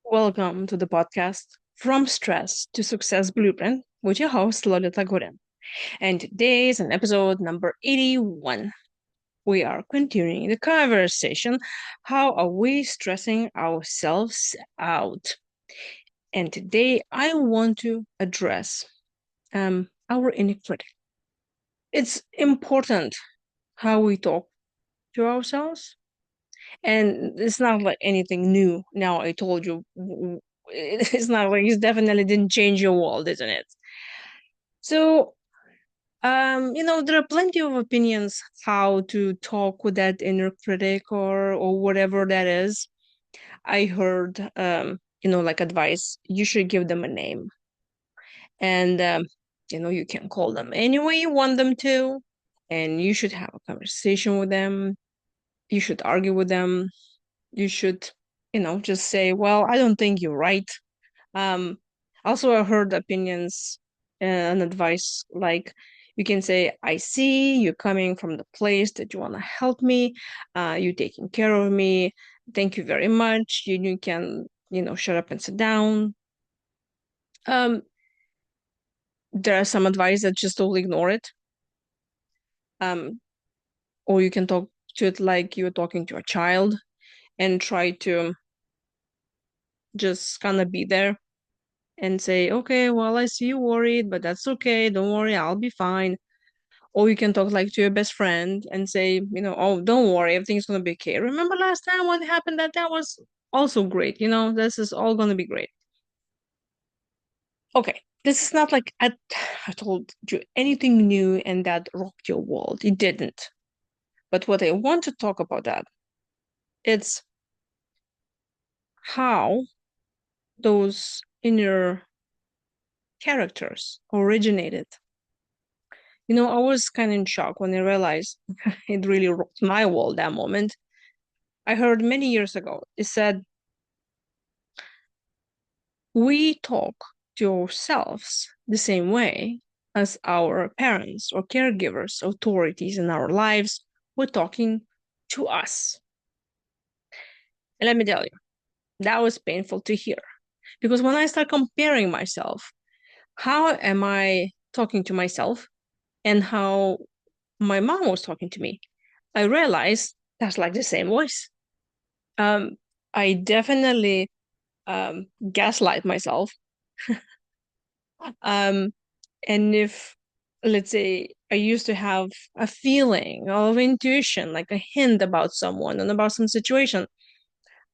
Welcome to the podcast From Stress to Success Blueprint with your host Lolita. And today is an episode number 81. We are continuing the conversation. How are we stressing ourselves out? And today I want to address our inner critic. It's important how we talk to ourselves. And it's not like anything new. Now I told you, it's not like it definitely didn't change your world, isn't it? So, there are plenty of opinions how to talk with that inner critic or whatever that is. I heard, like advice, you should give them a name. And, you can call them any way you want them to. And you should have a conversation with them. You should argue with them. You should, just say, well, I don't think you're right. Um, Also, I heard opinions and advice like you can say, I see you coming from the place that you want to help me. You taking care of me. Thank you very much. You can, shut up and sit down. Um, there are some advice that just totally ignore it. Um, or you can talk to it like you're talking to a child and try to just kind of be there and say, okay, well, I see you worried, but that's okay. Don't worry, I'll be fine. Or you can talk like to your best friend and say, oh, don't worry, everything's gonna be okay. Remember last time what happened? That was also great. This is all gonna be great. Okay, this is not like I told you anything new and that rocked your world. It didn't. But what I want to talk about that, it's how those inner characters originated. I was kind of in shock when I realized it really rocked my world that moment. I heard many years ago, it said, we talk to ourselves the same way as our parents or caregivers, authorities in our lives were talking to us. And let me tell you, that was painful to hear. Because when I start comparing myself, how am I talking to myself and how my mom was talking to me, I realized that's like the same voice. Um, I definitely gaslight myself. Um, and if, let's say, I used to have a feeling of intuition, like a hint about someone and about some situation,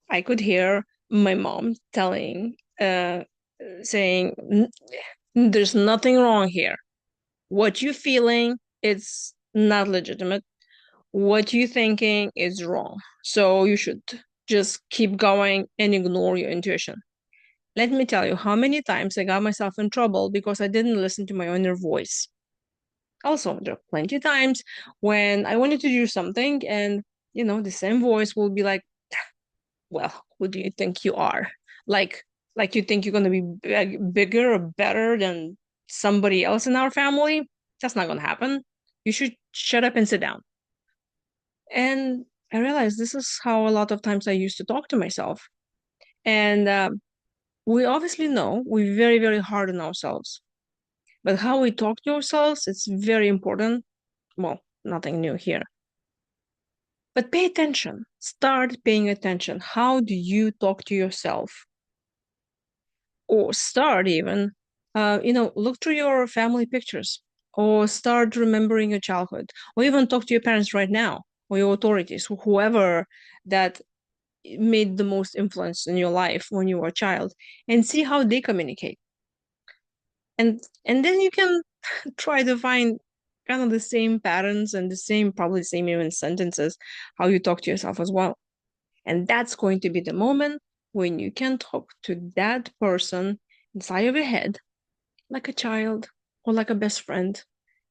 I could hear my mom saying, There's nothing wrong here. What you feeling, it's not legitimate. What you thinking is wrong. So you should just keep going and ignore your intuition. Let me tell you how many times I got myself in trouble because I didn't listen to my inner voice. Also, there are plenty of times when I wanted to do something and, the same voice will be like, well, who do you think you are? Like, like you think you're going to be bigger or better than somebody else in our family? That's not going to happen. You should shut up and sit down. And I realized this is how a lot of times I used to talk to myself. And we obviously know we're very, very hard on ourselves. But how we talk to ourselves, it's very important. Well, nothing new here. But pay attention. Start paying attention. How do you talk to yourself? Or start even, look through your family pictures or start remembering your childhood or even talk to your parents right now or your authorities, whoever that made the most influence in your life when you were a child and see how they communicate. And then you can try to find kind of the same patterns and probably the same even sentences, how you talk to yourself as well. And that's going to be the moment when you can talk to that person inside of your head, like a child or like a best friend.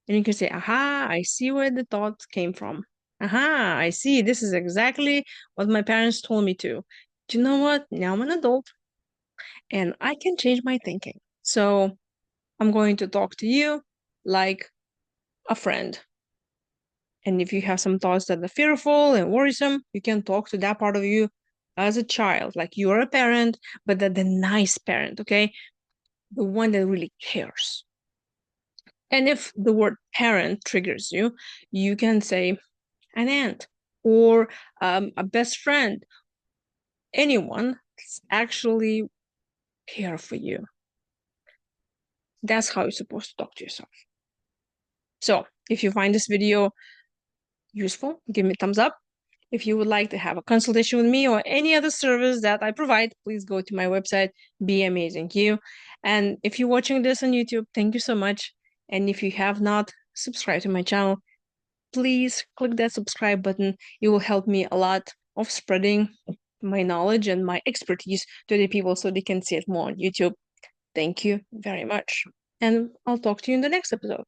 And you can say, aha, I see where the thoughts came from. Aha, I see. This is exactly what my parents told me to. Do you know what? Now I'm an adult and I can change my thinking. So I'm going to talk to you like a friend. And if you have some thoughts that are fearful and worrisome, you can talk to that part of you as a child, like you're a parent, but the nice parent, okay? The one that really cares. And if the word parent triggers you, you can say an aunt or a best friend, anyone that's actually care for you. That's how you're supposed to talk to yourself. So if you find this video useful, give me a thumbs up. If you would like to have a consultation with me or any other service that I provide, please go to my website, Be Amazing You. And if you're watching this on YouTube, thank you so much. And if you have not subscribed to my channel, please click that subscribe button. It will help me a lot of spreading my knowledge and my expertise to the people so they can see it more on YouTube. Thank you very much. And I'll talk to you in the next episode.